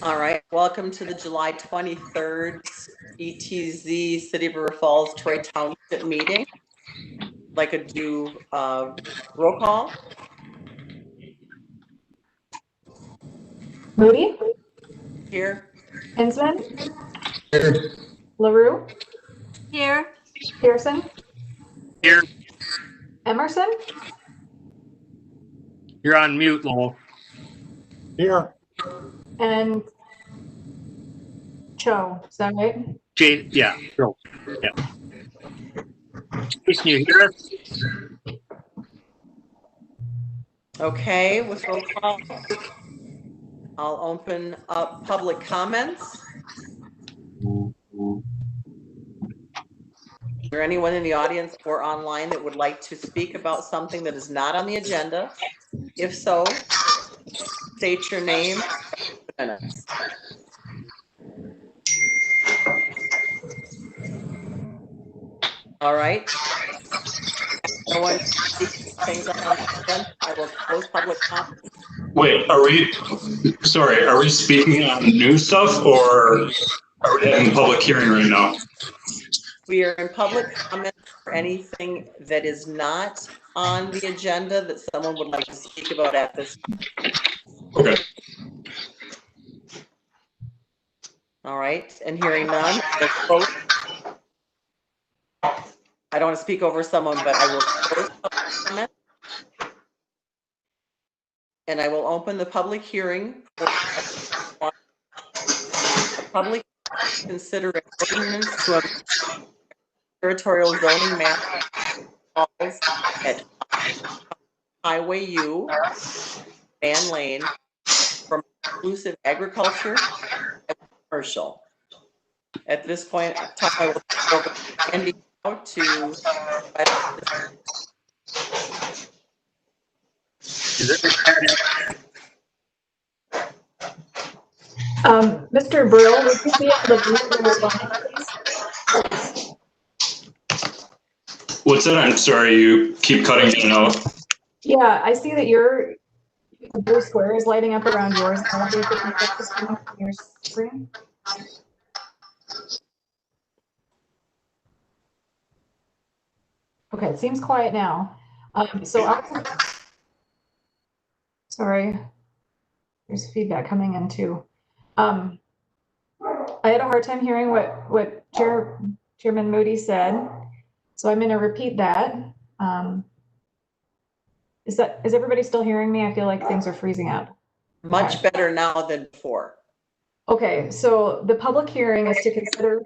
All right, welcome to the July 23rd ETZ City of River Falls Troy Township meeting. I'd like to do roll call. Moody? Here. Hinsman? Here. LaRue? Here. Pearson? Here. Emerson? You're on mute, Lowell. Here. And Cho, is that right? Jade, yeah. Go. Yeah. Jason, you here? Okay, with roll call, I'll open up public comments. Is there anyone in the audience or online that would like to speak about something that is not on the agenda? If so, state your name. All right. No one speaks things on the agenda. I will close public comment. Wait, are we speaking on new stuff or are we having a public hearing right now? We are in public comment for anything that is not on the agenda that someone would like to speak about at this time. Okay. All right, and hearing none, let's vote. I don't want to speak over someone, but I will close public comment. And I will open the public hearing for public consider an ordinance to amend territorial zoning map at Highway U, Mann Lane, from exclusive agriculture and commercial. At this point, I will turn over to Andy to Mr. Brill, would you be able to mute your line, please? What's that? I'm sorry, you keep cutting in and out. Yeah, I see that your blue square is lighting up around yours. I wonder if you can fix this from your screen. Okay, it seems quiet now. Sorry, there's feedback coming in too. I had a hard time hearing what Chairman Moody said, so I'm going to repeat that. Is everybody still hearing me? I feel like things are freezing up. much better now than before. Okay, so the public hearing is to consider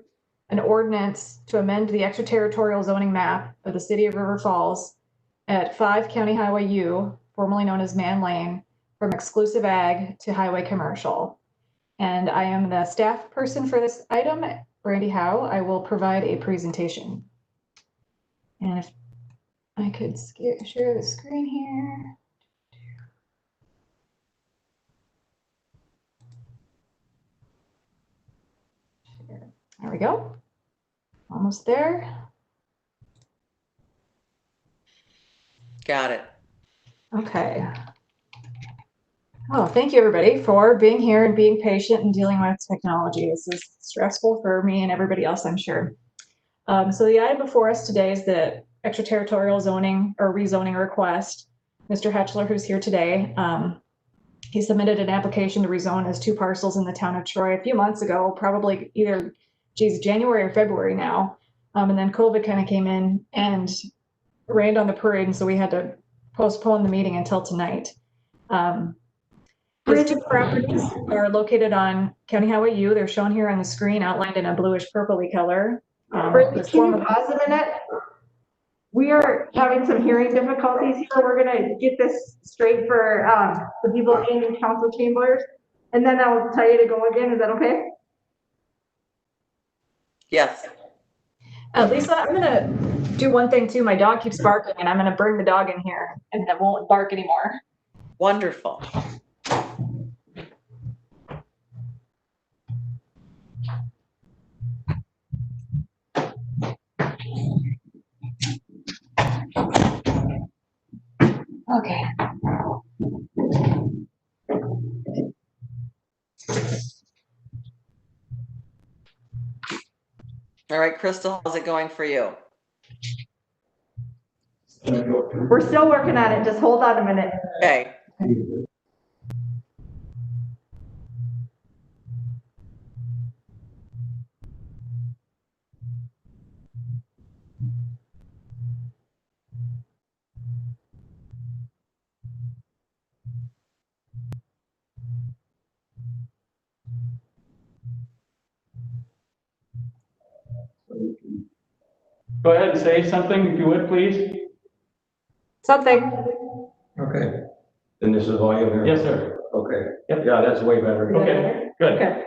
an ordinance to amend the extraterritorial zoning map of the city of River Falls at 5 County Highway U, formerly known as Mann Lane, from exclusive ag to highway commercial. And I am the staff person for this item, Brandy Howe. I will provide a presentation. And if I could share the screen here. There we go. Almost there. Got it. Okay. Oh, thank you everybody for being here and being patient and dealing with technology. This is stressful for me and everybody else, I'm sure. So the item before us today is the extraterritorial zoning or rezoning request. Mr. Hetchler, who's here today, he submitted an application to rezone his 2 parcels in the town of Troy a few months ago, probably either, January or February now. And then COVID kind of came in and rained on the parade, and so we had to postpone the meeting until tonight. His 2 properties are located on County Highway U. They're shown here on the screen, outlined in a bluish purpley color. Can you pause a minute? We are having some hearing difficulties here. We're going to get this straight for the people in the council chambers, and then I'll tell you to go again. Is that okay? Yes. Lisa, I'm going to do one thing too. My dog keeps barking, and I'm going to bring the dog in here, and it won't bark anymore. Wonderful. Okay. All right, Crystal, how's it going for you? We're still working on it. Just hold on a minute. Okay. Go ahead and say something if you would, please. Something. Okay. Then this is volume here? Yes, sir. Okay. Yep. Yeah, that's way better. Okay, good. Okay.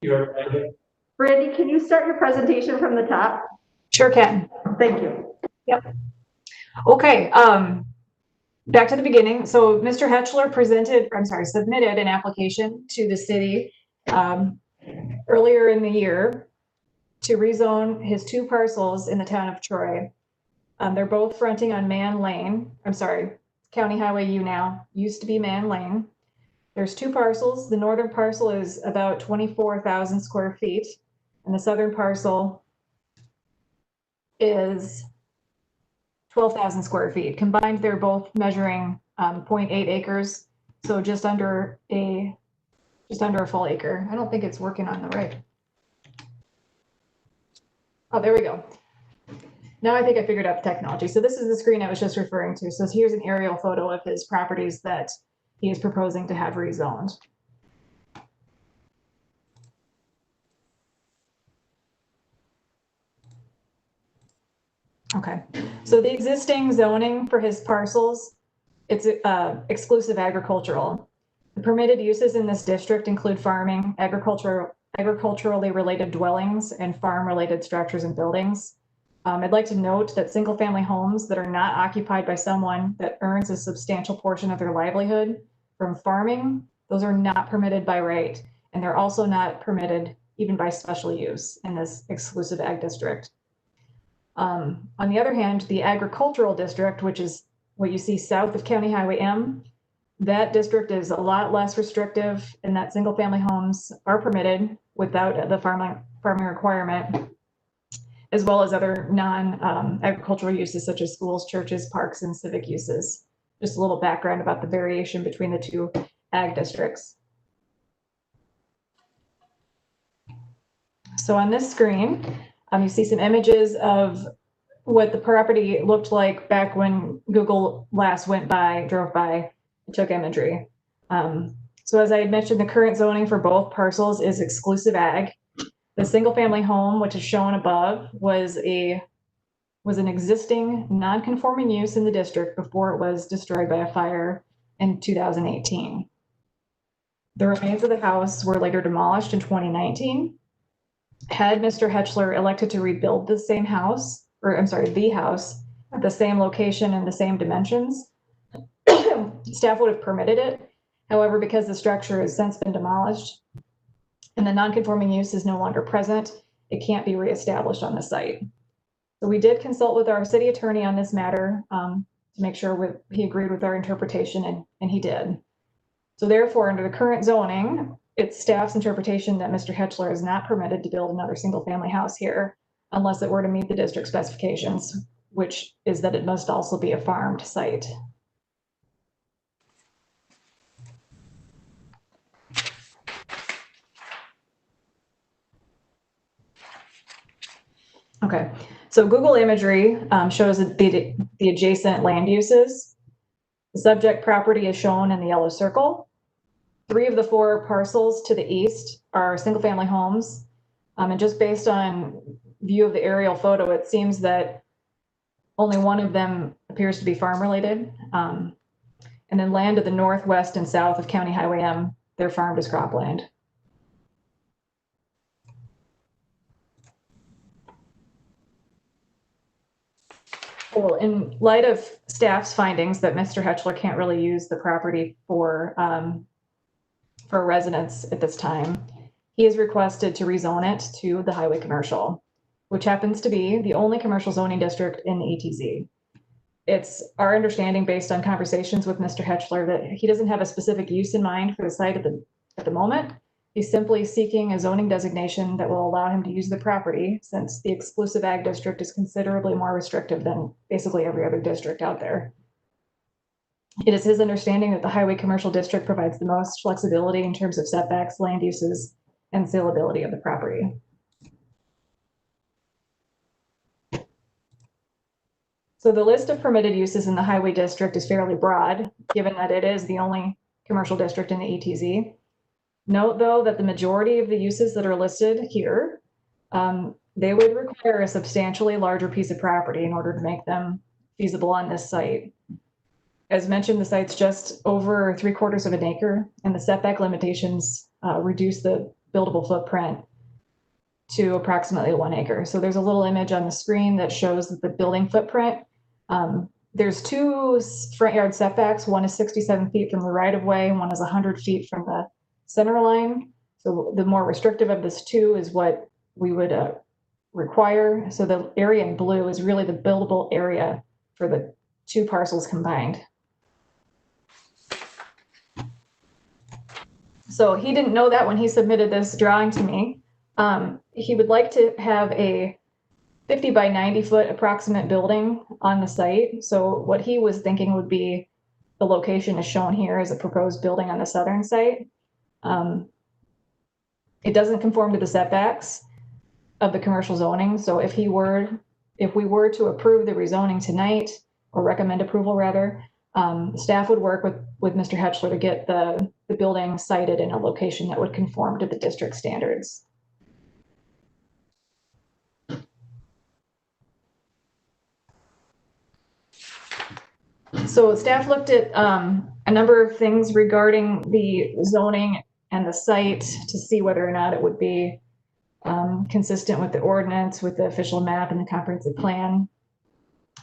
You're ready? Brandy, can you start your presentation from the top? Sure can. Thank you. Okay, back to the beginning. So Mr. Hetchler submitted an application to the city earlier in the year to rezone his 2 parcels in the town of Troy. They're both fronting on Mann Lane. County Highway U now, used to be Mann Lane. There's 2 parcels. The northern parcel is about 24,000 square feet, and the southern parcel is 12,000 square feet. Combined, they're both measuring 0.8 acres, so just under a full acre. I don't think it's working on the right. Oh, there we go. Now I think I figured out the technology. So this is the screen I was just referring to. So here's an aerial photo of his properties that he is proposing to have rezoned. Okay, so the existing zoning for his parcels, it's exclusive agricultural. The permitted uses in this district include farming, agriculturally related dwellings, and farm-related structures and buildings. I'd like to note that single-family homes that are not occupied by someone that earns a substantial portion of their livelihood from farming, those are not permitted by right, and they're also not permitted even by special use in this exclusive ag district. On the other hand, the agricultural district, which is what you see south of County Highway M, that district is a lot less restrictive, and that single-family homes are permitted without the farming requirement, as well as other non-agricultural uses such as schools, churches, parks, and civic uses. Just a little background about the variation between the 2 ag districts. So on this screen, you see some images of what the property looked like back when Google last drove by, and took imagery. So as I had mentioned, the current zoning for both parcels is exclusive ag. The single-family home, which is shown above, was an existing non-conforming use in the district before it was destroyed by a fire in 2018. The remains of the house were later demolished in 2019. Had Mr. Hetchler elected to rebuild the house at the same location and the same dimensions, staff would have permitted it. However, because the structure has since been demolished and the non-conforming use is no longer present, it can't be reestablished on the site. So we did consult with our city attorney on this matter to make sure he agreed with our interpretation, and he did. So therefore, under the current zoning, it's staff's interpretation that Mr. Hetchler is not permitted to build another single-family house here unless it were to meet the district specifications, which is that it must also be a farmed site. Okay, so Google imagery shows the adjacent land uses. The subject property is shown in the yellow circle. 3 of the 4 parcels to the east are single-family homes. And just based on view of the aerial photo, it seems that only one of them appears to be farm-related. And then land to the northwest and south of County Highway M, they're farmed as cropland. Well, in light of staff's findings that Mr. Hetchler can't really use the property for residence at this time, he has requested to rezone it to the highway commercial, which happens to be the only commercial zoning district in the ETZ. It's our understanding, based on conversations with Mr. Hetchler, that he doesn't have a specific use in mind for the site at the moment. He's simply seeking a zoning designation that will allow him to use the property, since the exclusive ag district is considerably more restrictive than basically every other district out there. It is his understanding that the highway commercial district provides the most flexibility in terms of setbacks, land uses, and saleability of the property. So the list of permitted uses in the highway district is fairly broad, given that it is the only commercial district in the ETZ. Note, though, that the majority of the uses that are listed here, they would require a substantially larger piece of property in order to make them feasible on this site. As mentioned, the site's just over 3/4 of an acre, and the setback limitations reduce the buildable footprint to approximately 1 acre. So there's a little image on the screen that shows that the building footprint. There's 2 front yard setbacks. One is 67 feet from the right of way, and one is 100 feet from the center line. So the more restrictive of this 2 is what we would require. So the area in blue is really the buildable area for the 2 parcels combined. So he didn't know that when he submitted this drawing to me. He would like to have a 50 by 90 foot approximate building on the site. So what he was thinking would be the location is shown here as a proposed building on the southern site. It doesn't conform to the setbacks of the commercial zoning. So if we were to approve the rezoning tonight, or recommend approval rather, staff would work with Mr. Hetchler to get the building sited in a location that would conform to the district standards. So staff looked at a number of things regarding the zoning and the site to see whether or not it would be consistent with the ordinance, with the official map and the comprehensive plan.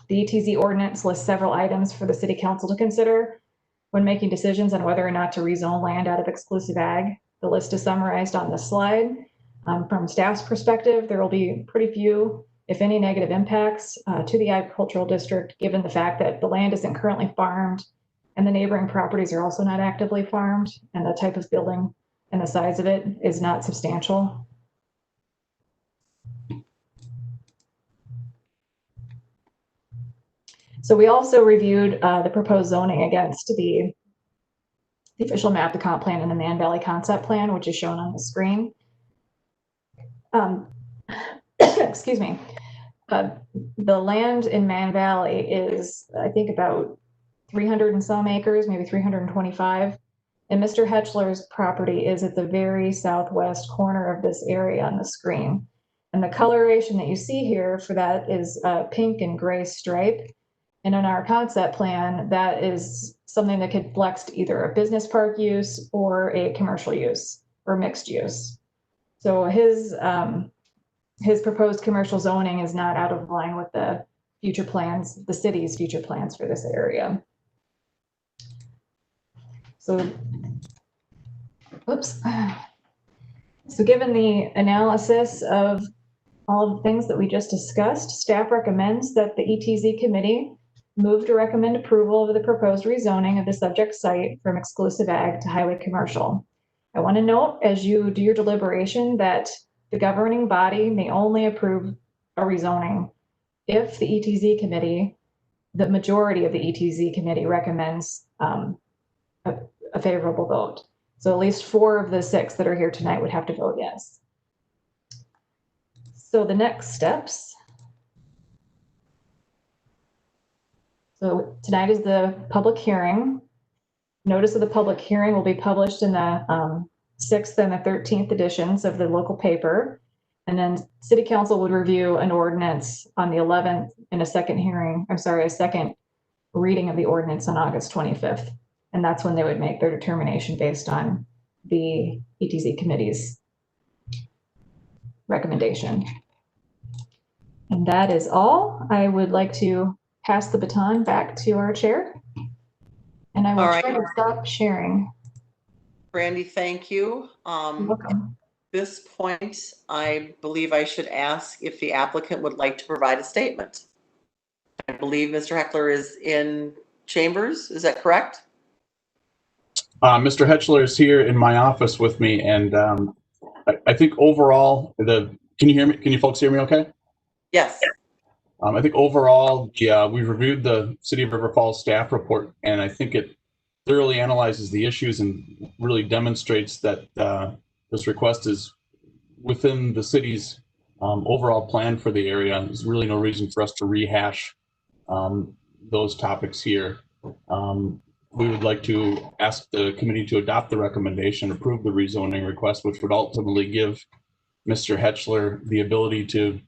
The ETZ ordinance lists several items for the city council to consider when making decisions on whether or not to rezone land out of exclusive ag. The list is summarized on this slide. From staff's perspective, there will be pretty few, if any, negative impacts to the agricultural district, given the fact that the land isn't currently farmed and the neighboring properties are also not actively farmed, and the type of building and the size of it is not substantial. So we also reviewed the proposed zoning against the official map, the comp plan, and the Mann Valley concept plan, which is shown on the screen. Excuse me. The land in Mann Valley is, I think, about 300 and some acres, maybe 325. And Mr. Hetchler's property is at the very southwest corner of this area on the screen. And the coloration that you see here for that is a pink and gray stripe. And in our concept plan, that is something that could flex to either a business park use or a commercial use or mixed use. So his proposed commercial zoning is not out of line with the future plans, the city's future plans for this area. So, oops. So given the analysis of all of the things that we just discussed, staff recommends that the ETZ committee move to recommend approval of the proposed rezoning of the subject site from exclusive ag to highway commercial. I want to note, as you do your deliberation, that the governing body may only approve a rezoning if the ETZ committee, the majority of the ETZ committee, recommends a favorable vote. So at least 4 of the 6 that are here tonight would have to vote yes. So the next steps. So tonight is the public hearing. Notice of the public hearing will be published in the 6th and the 13th editions of the local paper. And then City Council would review an ordinance on the 11th in a second reading of the ordinance on August 25th. And that's when they would make their determination based on the ETZ committee's recommendation. And that is all. I would like to pass the baton back to our chair. And I will try to stop sharing. Brandy, thank you. You're welcome. At this point, I believe I should ask if the applicant would like to provide a statement. I believe Mr. Heckler is in chambers. Is that correct? Mr. Hetchler is here in my office with me, and I think overall, can you hear me? Can you folks hear me okay? Yes. I think overall, we've reviewed the City of River Falls staff report, and I think it thoroughly analyzes the issues and really demonstrates that this request is within the city's overall plan for the area. There's really no reason for us to rehash those topics here. We would like to ask the committee to adopt the recommendation, approve the rezoning request, which would ultimately give Mr. Hetchler the ability to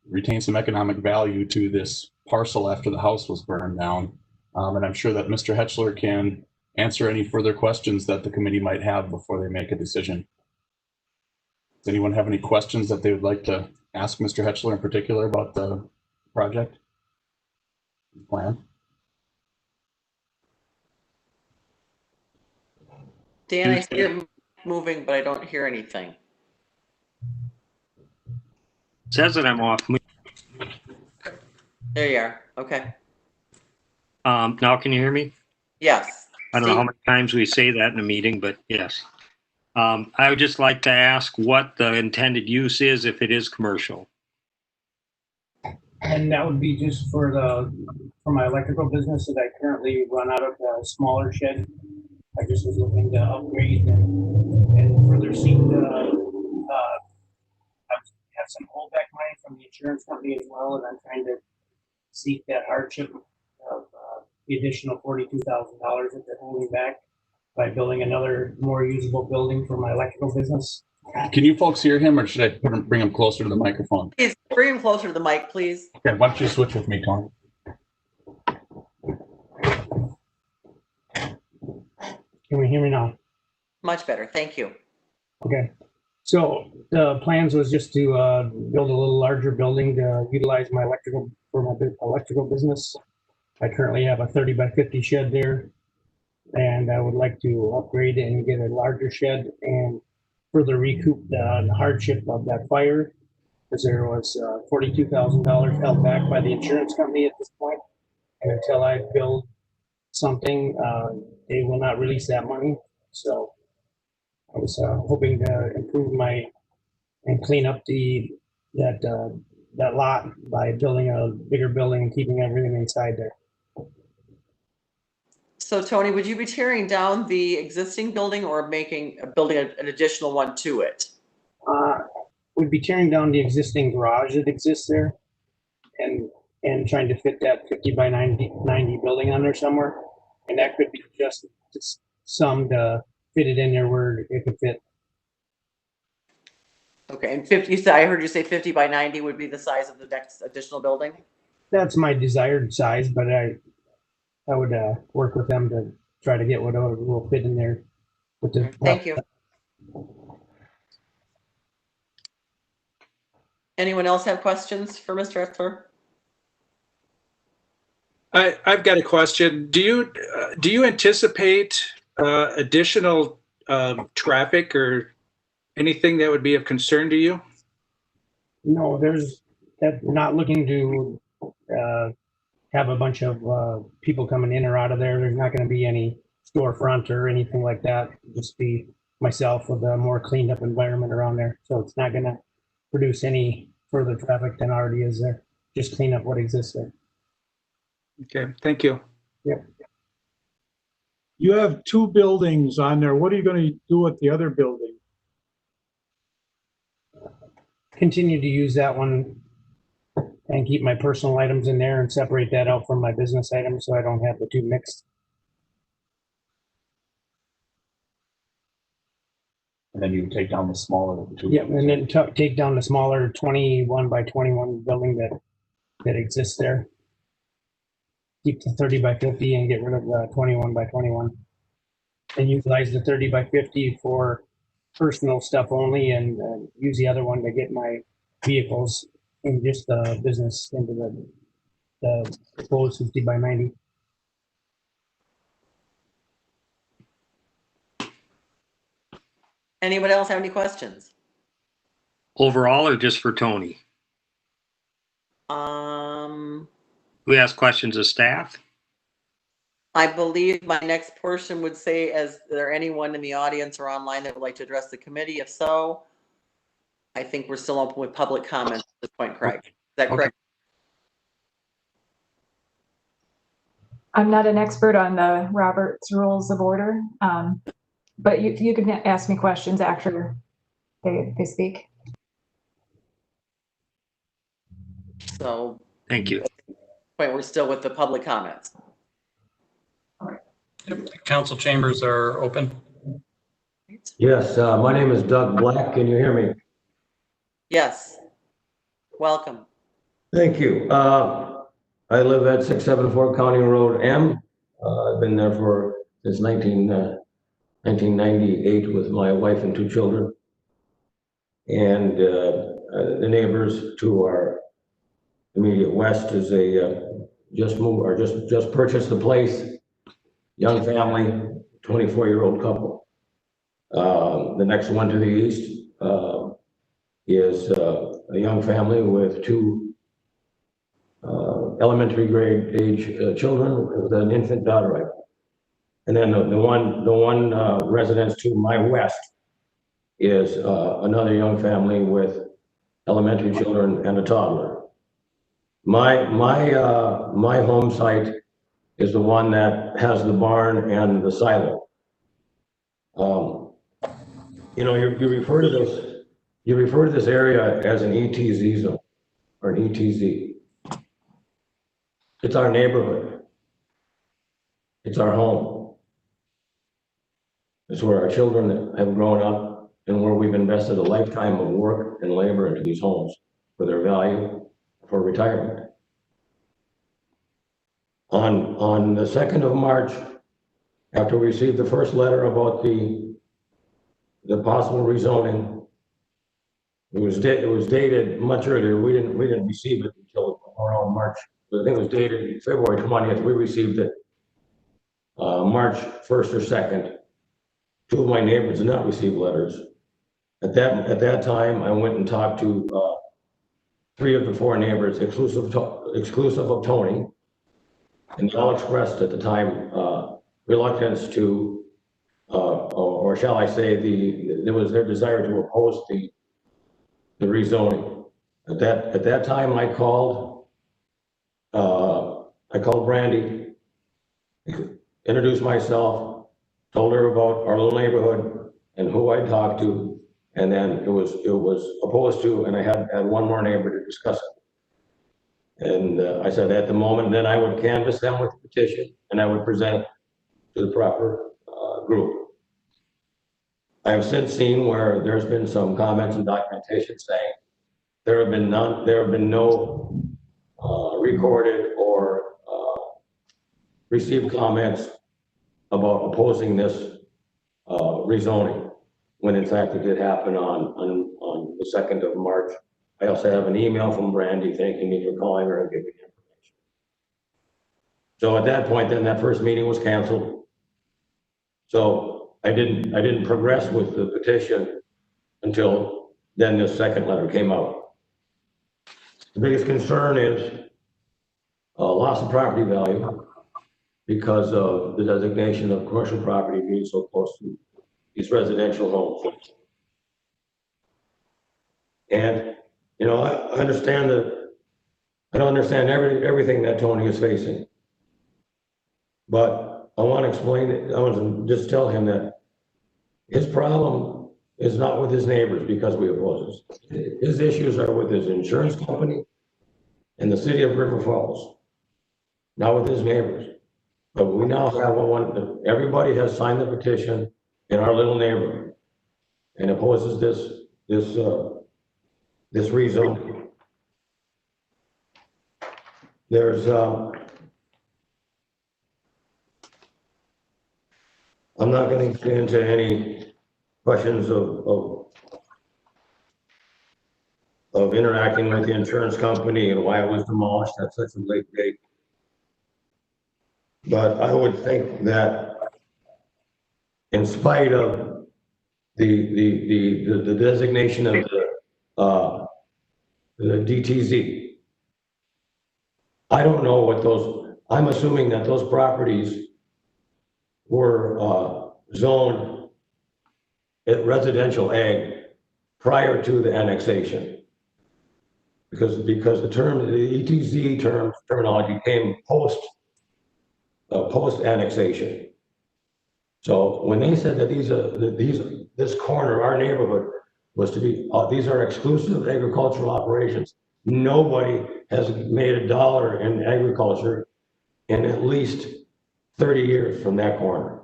retain some economic value to this parcel after the house was burned down. And I'm sure that Mr. Hetchler can answer any further questions that the committee might have before they make a decision. Does anyone have any questions that they would like to ask Mr. Hetchler in particular about the project plan? Dan, I see it moving, but I don't hear anything. Says that I'm off. There you are. Okay. Now can you hear me? Yes. I don't know how many times we say that in a meeting, but yes. I would just like to ask what the intended use is if it is commercial. And that would be just for my electrical business that I currently run out of a smaller shed. I just was looking to upgrade and further seek have some holdback money from the insurance company as well, and I'm trying to seek that hardship of the additional $42,000 that they're holding back by building another more usable building for my electrical business. Can you folks hear him, or should I bring him closer to the microphone? Please bring him closer to the mic, please. Okay, why don't you switch with me, Tony? Can we hear me now? Much better. Thank you. Okay. So the plans was just to build a little larger building to utilize my electrical business. I currently have a 30 by 50 shed there, and I would like to upgrade it and get a larger shed and further recoup the hardship of that fire, because there was $42,000 held back by the insurance company at this point. And until I build something, they will not release that money. So I was hoping to improve and clean up that lot by building a bigger building and keeping everything inside there. So Tony, would you be tearing down the existing building or building an additional one to it? We'd be tearing down the existing garage that exists there and trying to fit that 50 by 90 building on there somewhere. And that could be just some to fit it in there where it could fit. Okay, and 50, I heard you say 50 by 90 would be the size of the next additional building? That's my desired size, but I would work with them to try to get whatever will fit in there. With the Thank you. Anyone else have questions for Mr. Hetchler? I've got a question. Do you anticipate additional traffic or anything that would be of concern to you? No, we're not looking to have a bunch of people coming in or out of there. There's not going to be any storefront or anything like that. Just be myself with a more cleaned up environment around there. So it's not going to produce any further traffic than already is there. Just clean up what exists there. Okay, thank you. Yep. You have two buildings on there. What are you going to do with the other building? Continue to use that one and keep my personal items in there and separate that out from my business items so I don't have the two mixed. And then you take down the smaller of the two. Yeah, and then take down the smaller 21 by 21 building that exists there. Keep the 30 by 50 and get rid of the 21 by 21. And utilize the 30 by 50 for personal stuff only, and use the other one to get my vehicles in just the business into the proposed 50 by 90. Anyone else have any questions? Overall or just for Tony? Um, We ask questions of staff? I believe my next portion would say, is there anyone in the audience or online that would like to address the committee? If so, I think we're still open with public comments at this point, Craig. Is that correct? I'm not an expert on the Robert's Rules of Order, but you can ask me questions after they speak. So, Thank you. point, we're still with the public comments. Council chambers are open. Yes, my name is Doug Black. Can you hear me? Yes. Welcome. Thank you. I live at 674 County Road M. I've been there since 1998 with my wife and 2 children. And the neighbors to our immediate west is just purchased the place. Young family, 24-year-old couple. The next one to the east is a young family with 2 elementary grade age children with an infant daughter. And then the one residence to my west is another young family with elementary children and a toddler. My home site is the one that has the barn and the silo. You know, you refer to this area as an ETZ zone or an ETZ. It's our neighborhood. It's our home. It's where our children have grown up and where we've invested a lifetime of work and labor into these homes for their value for retirement. On the 2nd of March, after we received the first letter about the possible rezoning, it was dated much earlier. We didn't receive it until around March. I think it was dated February 20th. We received it March 1st or 2nd. 2 of my neighbors did not receive letters. At that time, I went and talked to 3 of the 4 neighbors, exclusive of Tony, and they all expressed at the time reluctance to, or shall I say, there was their desire to oppose the rezoning. At that time, I called Brandy, introduced myself, told her about our little neighborhood and who I talked to, and then it was opposed to, and I had one more neighbor to discuss it. And I said at the moment, then I would canvass them with the petition and I would present it to the proper group. I have since seen where there's been some comments and documentation saying there have been no recorded or received comments about opposing this rezoning, when in fact it did happen on the 2nd of March. I also have an email from Brandy thanking me for calling her and giving me information. So at that point, then that first meeting was canceled. So I didn't progress with the petition until then this second letter came out. The biggest concern is loss of property value because of the designation of commercial property being so close to these residential homes. And you know, I understand that I don't understand everything that Tony is facing, but I want to explain it. I want to just tell him that his problem is not with his neighbors because we oppose this. His issues are with his insurance company and the city of River Falls, not with his neighbors. But we now have one. Everybody has signed the petition in our little neighborhood and opposes this rezoning. There's I'm not going to get into any questions of interacting with the insurance company and why it was demolished at such a late date. But I would think that in spite of the designation of the DTZ, I don't know what I'm assuming that those properties were zoned at residential ag prior to the annexation. Because the term, the ETZ terminology came post annexation. So when they said that this corner, our neighborhood, was to be, these are exclusive agricultural operations, nobody has made a dollar in agriculture in at least 30 years from that corner.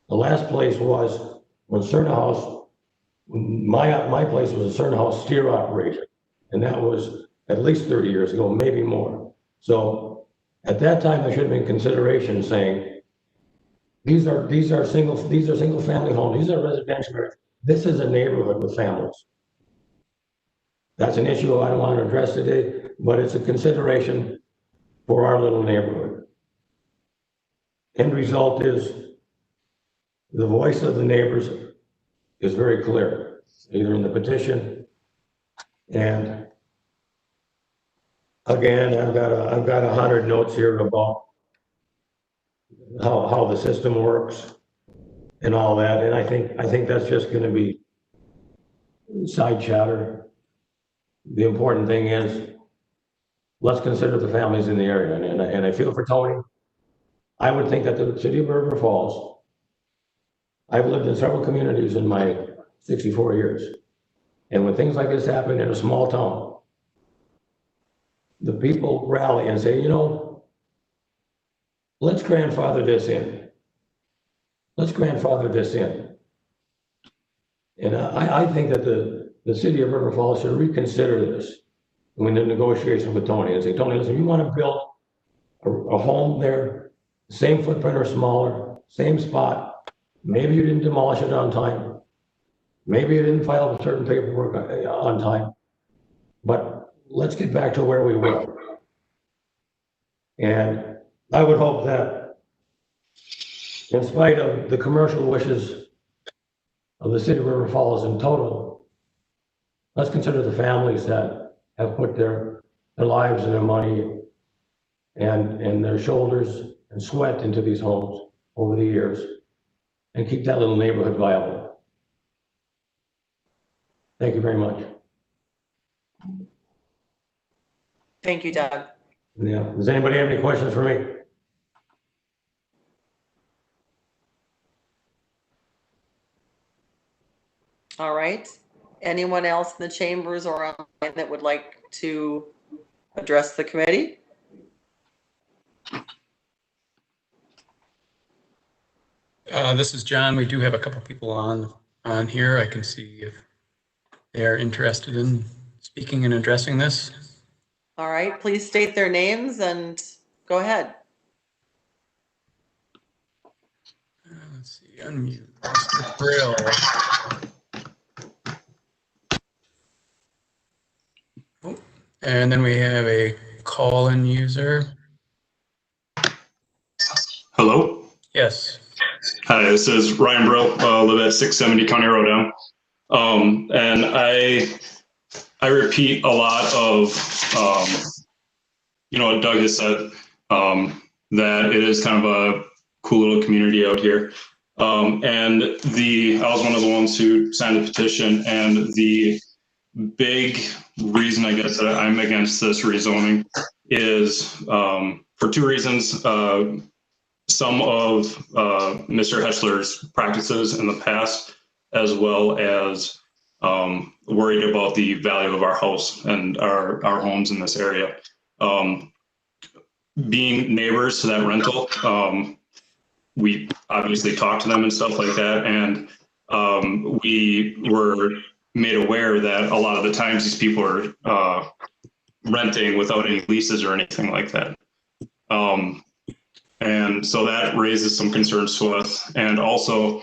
The last place was when Cernahouse, my place was a Cernahouse steer operation, and that was at least 30 years ago, maybe more. So at that time, there should have been consideration saying, these are single family homes, these are residential areas. This is a neighborhood with families. That's an issue I don't want to address today, but it's a consideration for our little neighborhood. End result is the voice of the neighbors is very clear, either in the petition, and again, I've got 100 notes here about how the system works and all that, and I think that's just going to be side chatter. The important thing is, let's consider the families in the area, and I feel for Tony. I would think that the city of River Falls, I've lived in several communities in my 64 years, and when things like this happen in a small town, the people rally and say, you know, let's grandfather this in. Let's grandfather this in. And I think that the city of River Falls should reconsider this when the negotiations with Tony and say, Tony, listen, you want to build a home there, same footprint or smaller, same spot. Maybe you didn't demolish it on time. Maybe you didn't file certain paperwork on time. But let's get back to where we were. And I would hope that in spite of the commercial wishes of the city of River Falls in total, let's consider the families that have put their lives and their money and their shoulders and sweat into these homes over the years and keep that little neighborhood viable. Thank you very much. Thank you, Doug. Yeah. Does anybody have any questions for me? All right. Anyone else in the chambers or online that would like to address the committee? This is John. We do have a couple people on here. I can see if they are interested in speaking and addressing this. All right, please state their names and go ahead. Let's see, unmute Mr. Brill. Oh, and then we have a call-in user. Hello? Yes. Hi, this is Ryan Brill, live at 670 County Road down. And I repeat a lot of, what Doug has said, that it is kind of a cool little community out here. And I was one of the ones who signed the petition, and the big reason I guess that I'm against this rezoning is for two reasons. Some of Mr. Hetchler's practices in the past, as well as worried about the value of our house and our homes in this area. Being neighbors to that rental, we obviously talked to them and stuff like that, and we were made aware that a lot of the times these people are renting without any leases or anything like that. And so that raises some concerns to us. And also,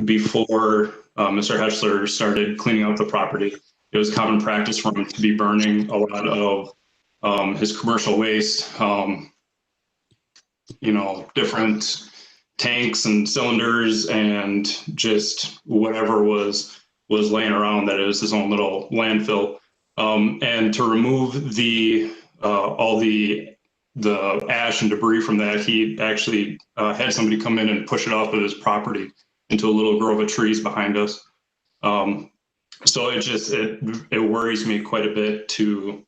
before Mr. Hetchler started cleaning out the property, it was common practice for him to be burning a lot of his commercial waste, different tanks and cylinders and just whatever was laying around, that it was his own little landfill. And to remove all the the ash and debris from that, he actually had somebody come in and push it off of his property into a little grove of trees behind us. So it worries me quite a bit to,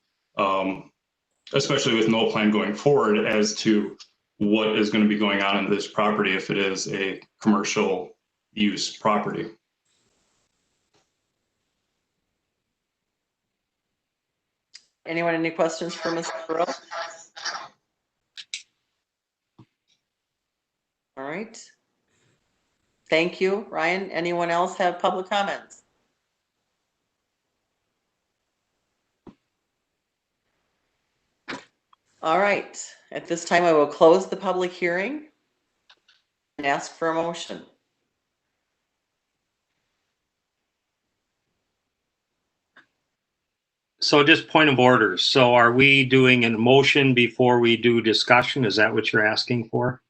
especially with no plan going forward as to what is going to be going on in this property if it is a commercial use property. Anyone, any questions for Mr. Burrow? All right. Thank you, Ryan. Anyone else have public comments? All right. At this time, I will close the public hearing and ask for a motion. So just point of order. So are we doing a motion before we do discussion? Is that what you're asking for?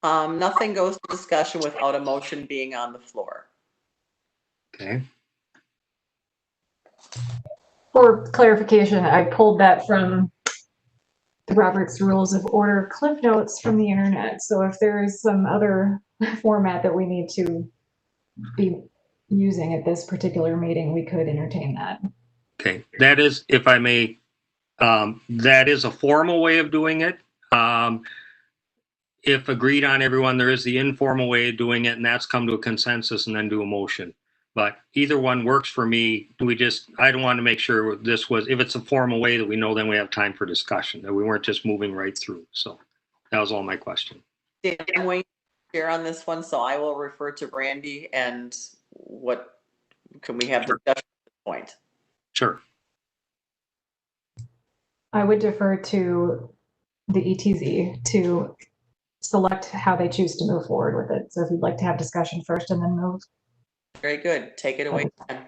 Nothing goes to discussion without a motion being on the floor. Okay. For clarification, I pulled that from the Robert's Rules of Order Cliff Notes from the internet. So if there is some other format that we need to be using at this particular meeting, we could entertain that. Okay. That is, if I may, that is a formal way of doing it. If agreed on everyone, there is the informal way of doing it, and that's come to a consensus and then do a motion. But either one works for me. I don't want to make sure this was, if it's a formal way that we know, then we have time for discussion, that we weren't just moving right through. So that was all my question. Dan, I'm waiting to share on this one, so I will refer to Brandy and what can we have discussion at this point? Sure. I would defer to the ETZ to select how they choose to move forward with it. So if you'd like to have discussion first and then move. Very good. Take it away, Ken.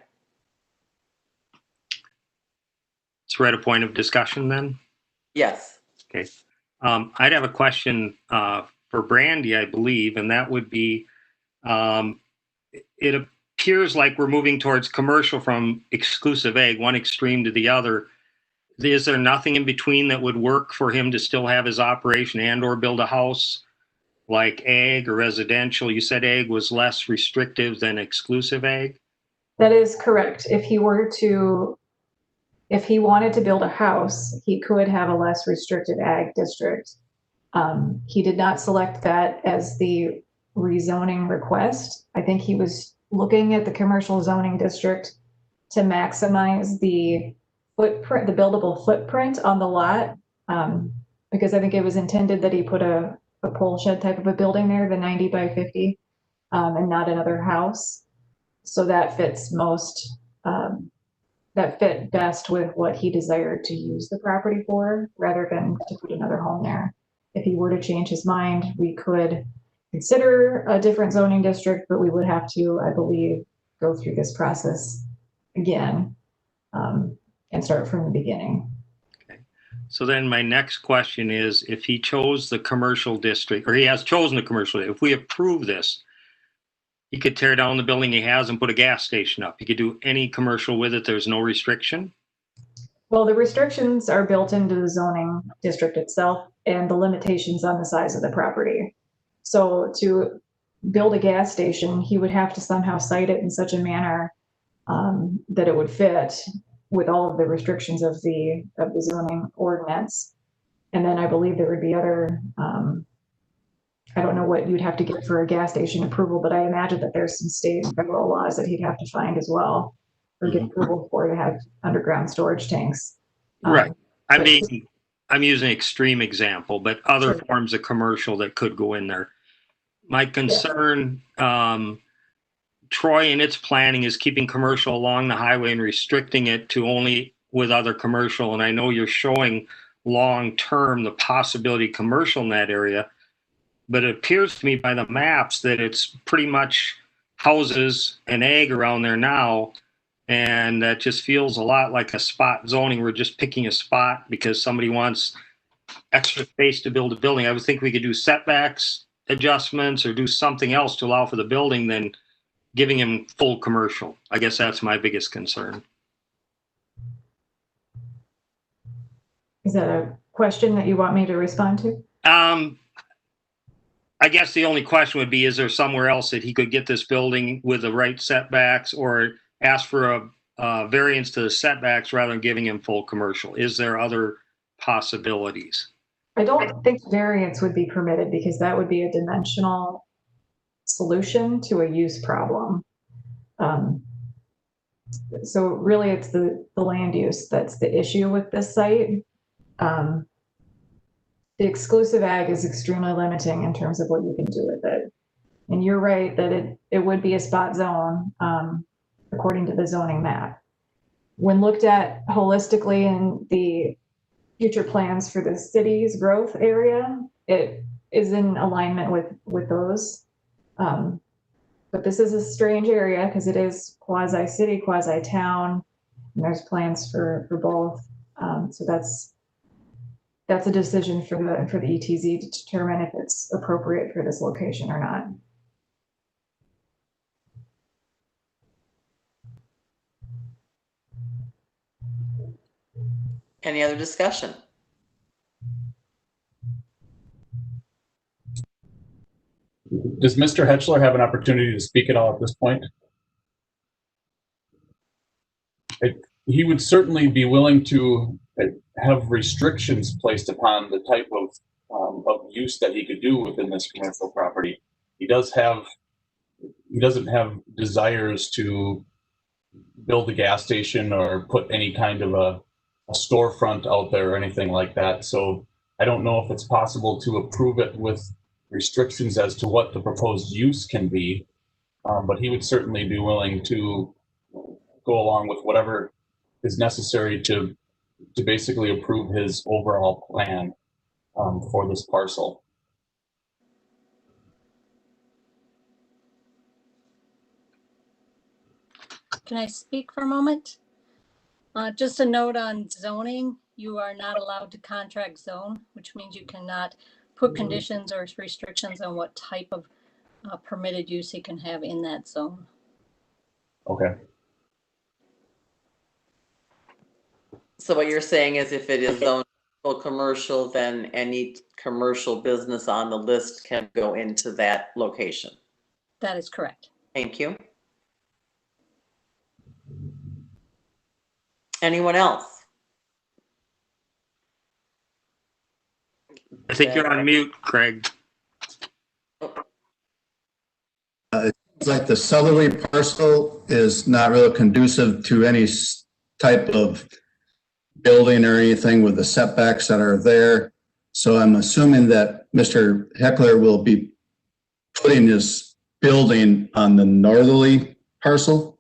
So we're at a point of discussion then? Yes. Okay. I'd have a question for Brandy, I believe, and that would be, it appears like we're moving towards commercial from exclusive ag, one extreme to the other. Is there nothing in between that would work for him to still have his operation and or build a house like ag or residential? You said ag was less restrictive than exclusive ag? That is correct. If he wanted to build a house, he could have a less restricted ag district. He did not select that as the rezoning request. I think he was looking at the commercial zoning district to maximize the footprint, the buildable footprint on the lot, because I think it was intended that he put a pole shed type of a building there, the 90 by 50, and not another house. So that fits most, that fit best with what he desired to use the property for, rather than to put another home there. If he were to change his mind, we could consider a different zoning district, but we would have to, I believe, go through this process again, and start from the beginning. Okay. So then my next question is, if he chose the commercial district, or he has chosen the commercial, if we approve this, he could tear down the building he has and put a gas station up. He could do any commercial with it. There's no restriction. Well, the restrictions are built into the zoning district itself and the limitations on the size of the property. So to build a gas station, he would have to somehow site it in such a manner that it would fit with all of the restrictions of the zoning ordinance. And then I believe there would be other, I don't know what you'd have to get for a gas station approval, but I imagine that there's some state and federal laws that he'd have to find as well, or get approval for to have underground storage tanks. Right. I mean, I'm using an extreme example, but other forms of commercial that could go in there. My concern, Troy in its planning is keeping commercial along the highway and restricting it to only with other commercial. And I know you're showing long-term the possibility of commercial in that area, but it appears to me by the maps that it's pretty much houses and ag around there now. And that just feels a lot like a spot zoning. We're just picking a spot because somebody wants extra space to build a building. I would think we could do setbacks adjustments or do something else to allow for the building than giving him full commercial. I guess that's my biggest concern. Is that question that you want me to respond to? I guess the only question would be, is there somewhere else that he could get this building with the right setbacks or ask for a variance to the setbacks rather than giving him full commercial? Is there other possibilities? I don't think variance would be permitted because that would be a dimensional solution to a use problem. So really it's the land use that's the issue with this site. The exclusive ag is extremely limiting in terms of what you can do with it. And you're right that it would be a spot zone according to the zoning map. When looked at holistically in the future plans for the city's growth area, it is in alignment with those. But this is a strange area because it is quasi-city, quasi-town, and there's plans for both. So that's a decision for the ETZ to determine if it's appropriate for this location or not. Any other discussion? Does Mr. Hetchler have an opportunity to speak at all at this point? He would certainly be willing to have restrictions placed upon the type of use that he could do within this commercial property. He doesn't have desires to build a gas station or put any kind of a storefront out there or anything like that. So I don't know if it's possible to approve it with restrictions as to what the proposed use can be, but he would certainly be willing to go along with whatever is necessary to basically approve his overall plan for this parcel. Can I speak for a moment? Just a note on zoning, you are not allowed to contract zone, which means you cannot put conditions or restrictions on what type of permitted use he can have in that zone. Okay. So what you're saying is if it is zoned commercial, then any commercial business on the list can go into that location. That is correct. Thank you. Anyone else? I think you're on mute, Craig. It's like the southerly parcel is not real conducive to any type of building or anything with the setbacks that are there. So I'm assuming that Mr. Heckler will be putting his building on the northerly parcel.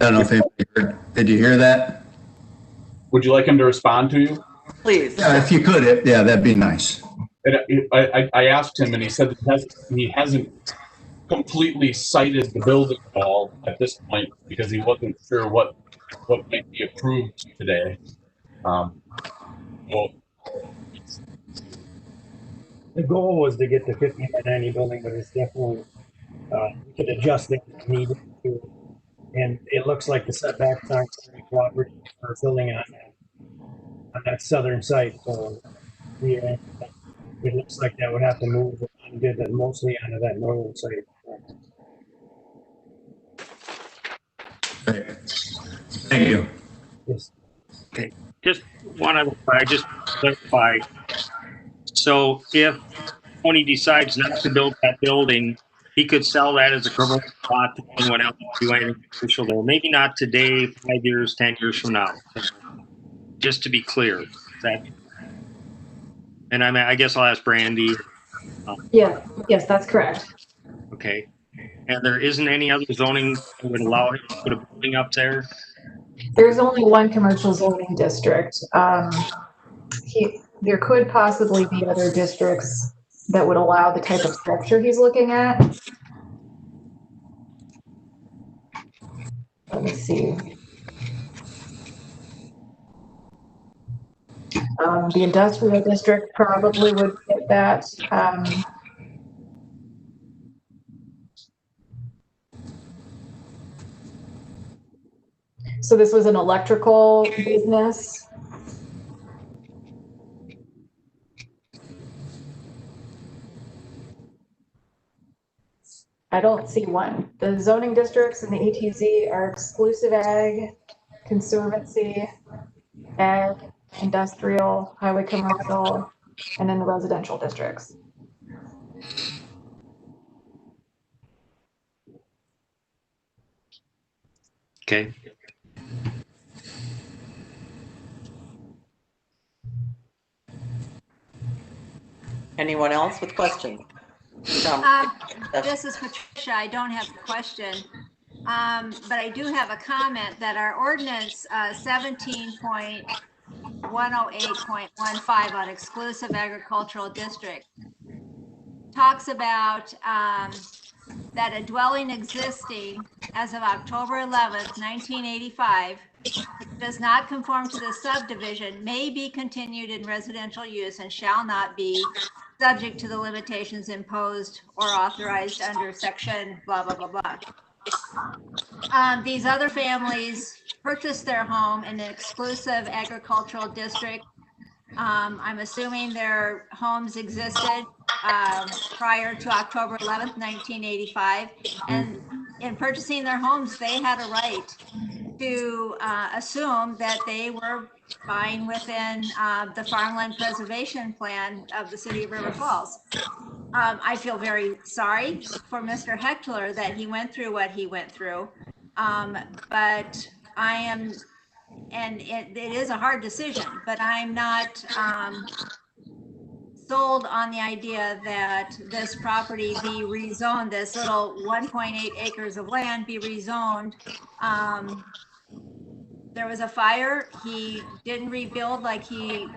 I don't know if anybody heard. Did you hear that? Would you like him to respond to you? Please. Yeah, if you could, yeah, that'd be nice. And I asked him, and he said he hasn't completely cited the building at all at this point because he wasn't sure what might be approved today. Well, the goal was to get the 50 by 90 building, but it's definitely we could adjust it if needed to. And it looks like the setbacks aren't very cooperative for building on that southern site. So yeah, it looks like that would have to move and get it mostly onto that northern site. Thank you. Yes. Okay, just one other, I just clarify. So if Tony decides not to build that building, he could sell that as a commercial spot to anyone else to do anything commercial there. Maybe not today, 5 years, 10 years from now. Just to be clear, that. And I guess I'll ask Brandy. Yeah, yes, that's correct. Okay, and there isn't any other zoning that would allow him to put a building up there? There's only one commercial zoning district. There could possibly be other districts that would allow the type of structure he's looking at. Let me see. The industrial district probably would fit that. So this was an electrical business. I don't see one. The zoning districts in the ETZ are exclusive ag, conservancy, ag, industrial, highway commercial, and then the residential districts. Okay. Anyone else with questions? This is Patricia. I don't have a question, but I do have a comment that our ordinance 17.108.15 on exclusive agricultural district talks about that a dwelling existing as of October 11th, 1985, does not conform to the subdivision may be continued in residential use and shall not be subject to the limitations imposed or authorized under section blah, blah, blah, blah. These other families purchased their home in an exclusive agricultural district. I'm assuming their homes existed prior to October 11th, 1985. And in purchasing their homes, they had a right to assume that they were buying within the farmland preservation plan of the city of River Falls. I feel very sorry for Mr. Hechtler that he went through what he went through. But I am, and it is a hard decision, but I'm not sold on the idea that this property be rezoned, this little 1.8 acres of land be rezoned. There was a fire. He didn't rebuild like he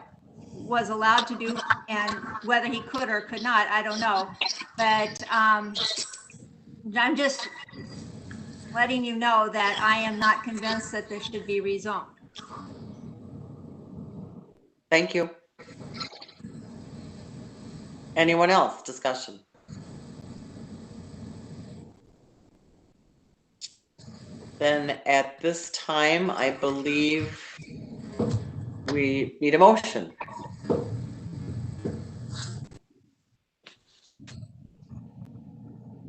was allowed to do, and whether he could or could not, I don't know. But I'm just letting you know that I am not convinced that this should be rezoned. Thank you. Anyone else? Discussion? Then at this time, I believe we need a motion.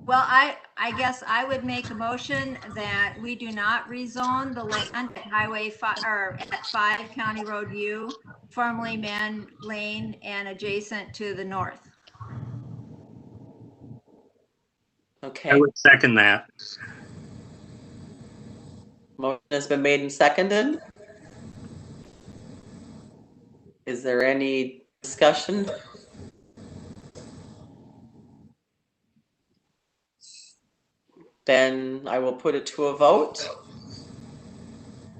Well, I guess I would make a motion that we do not rezone the land at Highway 5 or at 5 County Road U, formerly Mann Lane, and adjacent to the north. Okay. I would second that. Motion has been made and seconded. Is there any discussion? Then I will put it to a vote.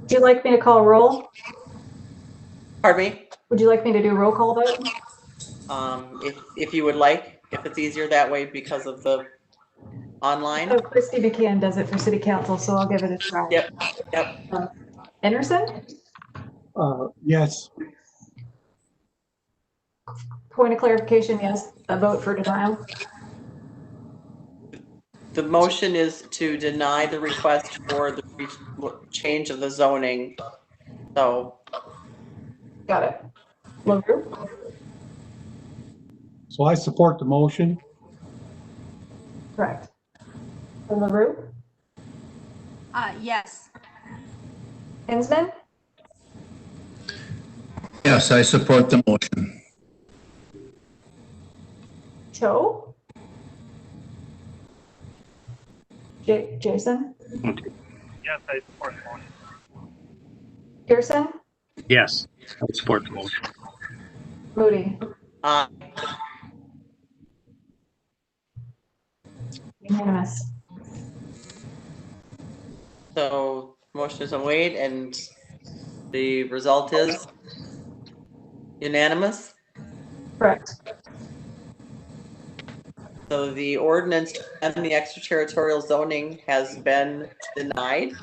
Would you like me to call roll? Pardon me? Would you like me to do a roll call vote? If you would like, if it's easier that way because of the online. Oh, Christy McCann does it for city council, so I'll give it a try. Yep. Anderson? Yes. Point of clarification, yes, a vote for denial. The motion is to deny the request for the change of the zoning. So. Got it. LaRue? So I support the motion. Correct. And LaRue? Yes. Hinsman? Yes, I support the motion. Cho? Jason? Yes, I support the motion. Pearson? Yes, I support the motion. Moody? Unanimous. So motion is weighed and the result is unanimous. Correct. So the ordinance and the extraterritorial zoning has been denied.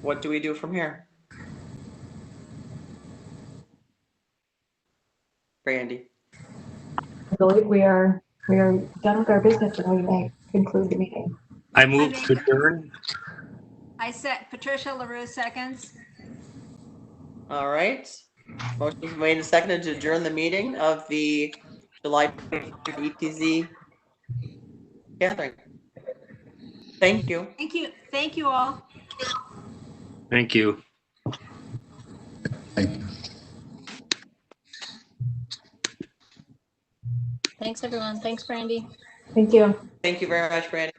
What do we do from here? Brandy. I believe we are done with our business and we may conclude the meeting. I move to adjourn. I said Patricia LaRue seconds. All right. Motion's made and seconded to adjourn the meeting of the July 23rd ETZ gathering. Thank you. Thank you. Thank you all. Thank you. Thanks, everyone. Thanks, Brandy. Thank you. Thank you very much, Brandy.